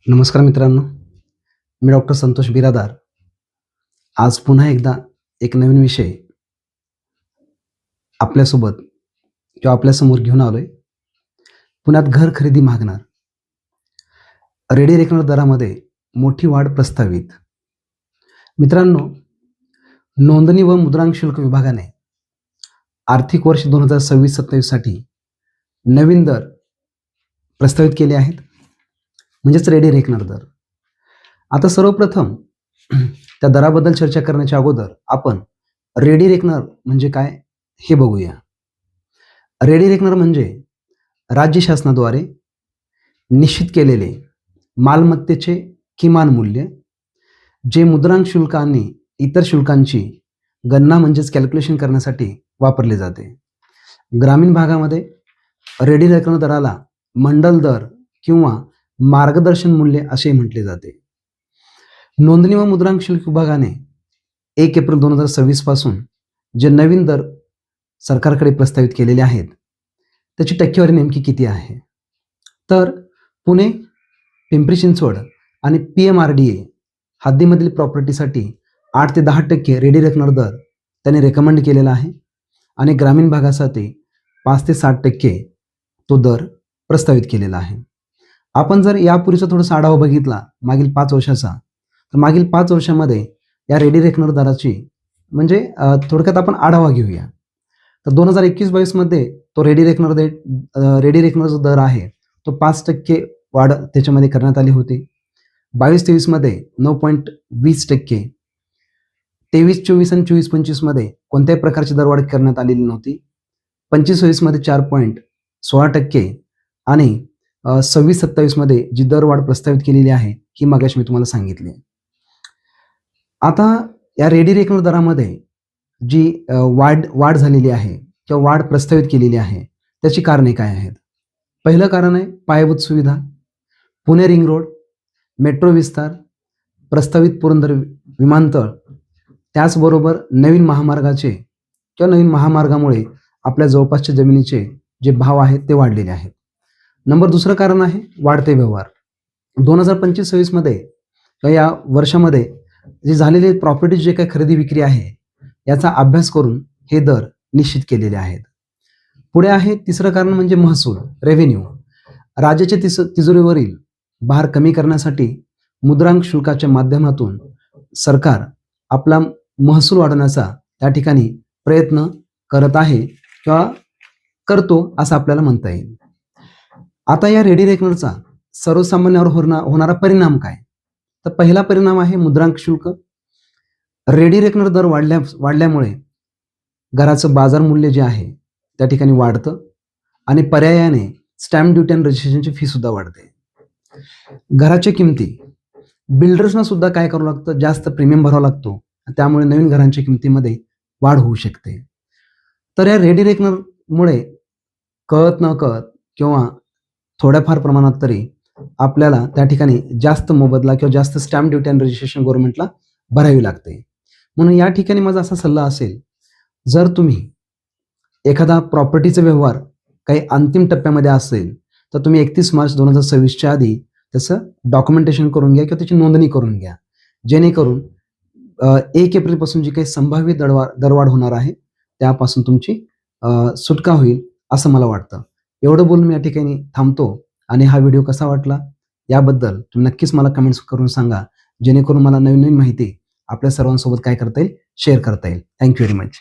नमस्कार मित्रांनो, मी डॉक्टर संतोष बिरादार. आज पुन्हा एकदा एक नवीन विषय आपल्यासोबत किंवा आपल्यासमोर घेऊन आलोय. पुण्यात घर खरेदी मागणार. रेडी रेकनर दरामध्ये मोठी वाढ प्रस्तावित. मित्रांनो, नोंदणी व मुद्रांक शुल्क विभागाने आर्थिक वर्ष 2026-27 साठी नवीन दर प्रस्तावित केले आहेत, म्हणजेच रेडी रेकनर दर. आता सर्वप्रथम त्या दराबद्दल चर्चा करण्याच्या अगोदर आपण रेडी रेकनर म्हणजे काय हे बघूया. रेडी रेकनर म्हणजे राज्य शासनाद्वारे निश्चित केलेले मालमत्तेचे किमान मूल्य, जे मुद्रांक शुल्क आणि इतर शुल्कांची गणना म्हणजेच कॅल्क्युलेशन करण्यासाठी वापरले जाते. ग्रामीण भागामध्ये रेडी रेकनर दराला मंडल दर किंवा मार्गदर्शन मूल्य असे म्हटले जाते. नोंदणी व मुद्रांक शुल्क विभागाने 1 एप्रिल 2026 पासून जे नवीन दर सरकारकडे प्रस्तावित केलेले आहेत, त्याची टक्केवारी नेमकी किती आहे? तर पुणे, पिंपरी चिंचवड आणि PMRDA हद्दीमधील प्रॉपर्टीसाठी 8 ते 10% रेडी रेकनर दर त्यांनी रेकमेंड केलेला आहे आणि ग्रामीण भागासाठी 5 ते 7% तो दर प्रस्तावित केलेला आहे. आपण जर यापूर्वीचा थोडासा आढावा बघितला मागील 5 वर्षाचा, तर मागील 5 वर्षामध्ये या रेडी रेकनर दराची म्हणजे थोडक्यात आपण आढावा घेऊया. तर 2021-22 मध्ये तो रेडी रेकनर जो दर आहे तो 5% वाढ त्याच्यामध्ये करण्यात आली होती. 22-23 मध्ये 9.20%, 23-24 आणि 24-25 मध्ये कोणत्याही प्रकारची दरवाढ करण्यात आलेली नव्हती. 25-26 मध्ये 4.16% आणि 26-27 मध्ये जी दरवाढ प्रस्तावित केलेली आहे ही मागाशी मी तुम्हाला सांगितली. आता या रेडी रेकनर दरामध्ये जी वाढ झालेली आहे किंवा वाढ प्रस्तावित केलेली आहे, त्याची कारणे काय आहेत? पहिलं कारण आहे पायाभूत सुविधा, पुणे रिंग रोड, मेट्रो विस्तार, प्रस्तावित पुरंदर विमानतळ, त्याचबरोबर नवीन महामार्गाचे किंवा नवीन महामार्गामुळे आपल्या जवळपासच्या जमिनीचे जे भाव आहेत ते वाढलेले आहेत. दुसरं कारण आहे वाढते व्यवहार. 2025-26 मध्ये किंवा या वर्षामध्ये जे झालेले प्रॉपर्टी जे काही खरेदी विक्री आहे याचा अभ्यास करून हे दर निश्चित केलेले आहेत. पुढे आहे तिसरं कारण म्हणजे महसूल, रेव्हेन्यू. राज्याच्या तिजोरीवरील भार कमी करण्यासाठी मुद्रांक शुल्काच्या माध्यमातून सरकार आपला महसूल वाढवण्याचा त्या ठिकाणी प्रयत्न करत आहे किंवा करतो असं आपल्याला म्हणता येईल. आता या रेडी रेकनरचा सर्वसामान्यावर होणारा परिणाम काय? तर पहिला परिणाम आहे मुद्रांक शुल्क. रेडी रेकनर दर वाढल्यामुळे घराचं बाजार मूल्य जे आहे त्या ठिकाणी वाढतं आणि पर्यायाने स्टॅम्प ड्युटी आणि रजिस्ट्रेशनची फी सुद्धा वाढते. घराच्या किमती बिल्डर्सना सुद्धा काय करावं लागतं, जास्त प्रीमियम भरावा लागतो. त्यामुळे नवीन घरांच्या किमतीमध्ये वाढ होऊ शकते. तर या रेडी रेकनरमुळे कळत न कळत किंवा थोड्याफार प्रमाणात तरी आपल्याला त्या ठिकाणी जास्त मोबदला किंवा जास्त स्टॅम्प ड्युटी आणि रजिस्ट्रेशन गव्हर्नमेंटला भरावी लागते. म्हणून या ठिकाणी माझा असा सल्ला असेल, जर तुम्ही एखादा प्रॉपर्टीचा व्यवहार काही अंतिम टप्प्यामध्ये असेल तर तुम्ही 31 मार्च 2026च्या आधी त्याचं डॉक्युमेंटेशन करून घ्या किंवा त्याची नोंदणी करून घ्या, जेणेकरून 1 एप्रिलपासून जी काही संभाव्य दरवाढ होणार आहे त्यापासून तुमची सुटका होईल असं मला वाटतं. एवढं बोलून मी या ठिकाणी थांबतो आणि हा व्हिडिओ कसा वाटला याबद्दल तुम्ही नक्कीच मला कमेंट्स करून सांगा, जेणेकरून मला नवीन नवीन माहिती आपल्या सर्वांसोबत काय करता येईल, शेअर करता येईल. Thank you very much.